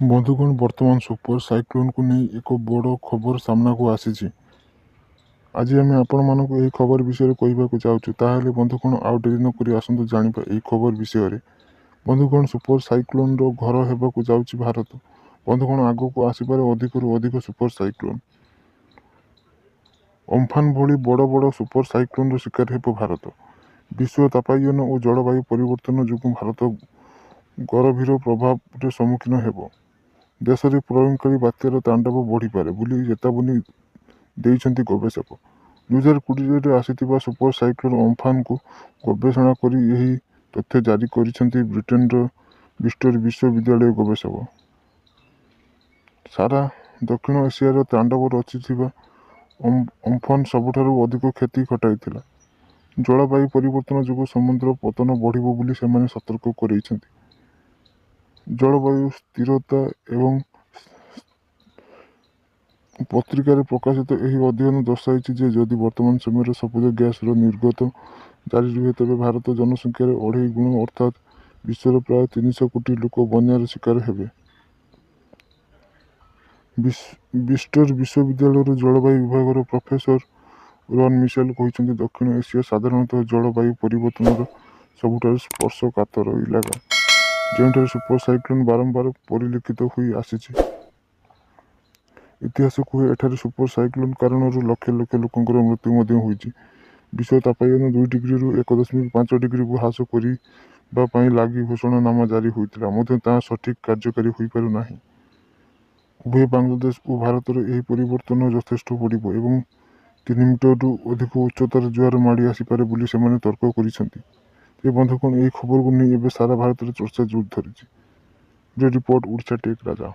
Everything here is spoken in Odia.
ବନ୍ଧୁଗଣ, ବର୍ତ୍ତମାନ ସୁପର ସାଇକ୍ଲୋନକୁ ନେଇ ଏକ ବଡ଼ ଖବର ସାମ୍ନାକୁ ଆସିଛି। ଆଜି ଆମେ ଆପଣମାନଙ୍କୁ ଏହି ଖବର ବିଷୟରେ କହିବାକୁ ଯାଉଛୁ। ତାହେଲେ ବନ୍ଧୁଗଣ, ଆଉ ଡେରି ନ କରି ଆସନ୍ତୁ ଜାଣିବା ଏହି ଖବର ବିଷୟରେ। ବନ୍ଧୁଗଣ, ସୁପର ସାଇକ୍ଲୋନର ଘର ହେବାକୁ ଯାଉଛି ଭାରତ। ବନ୍ଧୁଗଣ, ଆଗକୁ ଆସିପାରେ ଅଧିକରୁ ଅଧିକ ସୁପର ସାଇକ୍ଲୋନ। ଅମ୍ଫାନ ଭଳି ବଡ଼ ବଡ଼ ସୁପର ସାଇକ୍ଲୋନର ଶିକାର ହେବ ଭାରତ। ବିଶ୍ୱ ତାପାୟନ ଓ ଜଳବାୟୁ ପରିବର୍ତ୍ତନ ଯୋଗୁଁ ଭାରତ ଗରଭୀର ପ୍ରଭାବରେ ସମ୍ମୁଖୀନ ହେବ। ଦେଶରେ ପ୍ରଳୟଙ୍କରୀ ବାତ୍ୟାର ତାଣ୍ଡବ ବଢ଼ିପାରେ ବୋଲି ଚେତାବନୀ ଦେଇଛନ୍ତି ଗବେଷକ। 2020ରେ ଆସିଥିବା ସୁପର ସାଇକ୍ଲୋନ ଅମ୍ଫାନକୁ ଗବେଷଣା କରି ଏହି ତଥ୍ୟ ଜାରି କରିଛନ୍ତି ବ୍ରିଟେନର ବ୍ରିଷ୍ଟଲ ବିଶ୍ୱବିଦ୍ୟାଳୟ ଗବେଷକ। ସାରା ଦକ୍ଷିଣ ଏସିଆର ତାଣ୍ଡବ ରଚିଥିବା ଅମ୍ଫାନ ସବୁଠାରୁ ଅଧିକ କ୍ଷତି ଘଟାଇଥିଲା। ଜଳବାୟୁ ପରିବର୍ତ୍ତନ ଯୋଗୁଁ ସମୁଦ୍ର ପତନ ବଢ଼ିବ ବୋଲି ସେମାନେ ସତର୍କ କରାଇଛନ୍ତି। ଜଳବାୟୁ ସ୍ଥିରତା ଏବଂ ପତ୍ରିକାରେ ପ୍ରକାଶିତ ଏହି ଅଧ୍ୟୟନ ଦର୍ଶାଇଛି ଯେ ଯଦି ବର୍ତ୍ତମାନ ସମୟରେ ସବୁଜ ଗ୍ୟାସର ନିର୍ଗତ ଜାରି ରୁହେ ତେବେ ଭାରତ ଜନସଂଖ୍ୟାର 2.5 ଗୁଣ ଅର୍ଥାତ୍ ବିଶ୍ୱର ପ୍ରାୟ 300 କୋଟି ଲୋକ ବନ୍ୟାର ଶିକାର ହେବେ। ବ୍ରିଷ୍ଟଲ ବିଶ୍ୱବିଦ୍ୟାଳୟର ଜଳବାୟୁ ବିଭାଗର ପ୍ରଫେସର ରନ୍ ମିଶେଲ କହିଛନ୍ତି, ଦକ୍ଷିଣ ଏସିଆ ସାଧାରଣତଃ ଜଳବାୟୁ ପରିବର୍ତ୍ତନର ସବୁଠାରୁ ସ୍ପର୍ଶକାତର ଇଲାକା, ଯେଉଁଠାରେ ସୁପର ସାଇକ୍ଲୋନ ବାରମ୍ବାର ପରିଲକ୍ଷିତ ହୋଇ ଆସିଛି। ଇତିହାସ କୁହେ ଏଠାରେ ସୁପର ସାଇକ୍ଲୋନ କାରଣରୁ ଲକ୍ଷ ଲକ୍ଷ ଲୋକଙ୍କର ମୃତ୍ୟୁ ମଧ୍ୟ ହୋଇଛି। ବିଶ୍ୱ ତାପାୟନ 2 ଡିଗ୍ରୀରୁ 1.5 ଡିଗ୍ରୀକୁ ହ୍ରାସ କରିବା ପାଇଁ ଲାଗି ଘୋଷଣାନାମା ଜାରି ହୋଇଥିଲା ମଧ୍ୟ ତାହା ସଠିକ୍ କାର୍ଯ୍ୟକାରୀ ହୋଇପାରୁନାହିଁ। ଉଭୟ ବାଂଲାଦେଶ ଓ ଭାରତରେ ଏହି ପରିବର୍ତ୍ତନ ଯଥେଷ୍ଟ ବଢ଼ିବ ଏବଂ 3 ମିଟରରୁ ଅଧିକ ଉଚ୍ଚତାର ଜୁଆର ମାଡ଼ି ଆସିପାରେ ବୋଲି ସେମାନେ ତର୍କ କରିଛନ୍ତି। ତେବେ ବନ୍ଧୁଗଣ, ଏହି ଖବରକୁ ନେଇ ଏବେ ସାରା ଭାରତରେ ଚର୍ଚ୍ଚା ଜୋର ଧରିଛି। ରିପୋର୍ଟ ଓଡ଼ିଶା ଟେକ୍ ରାଜା।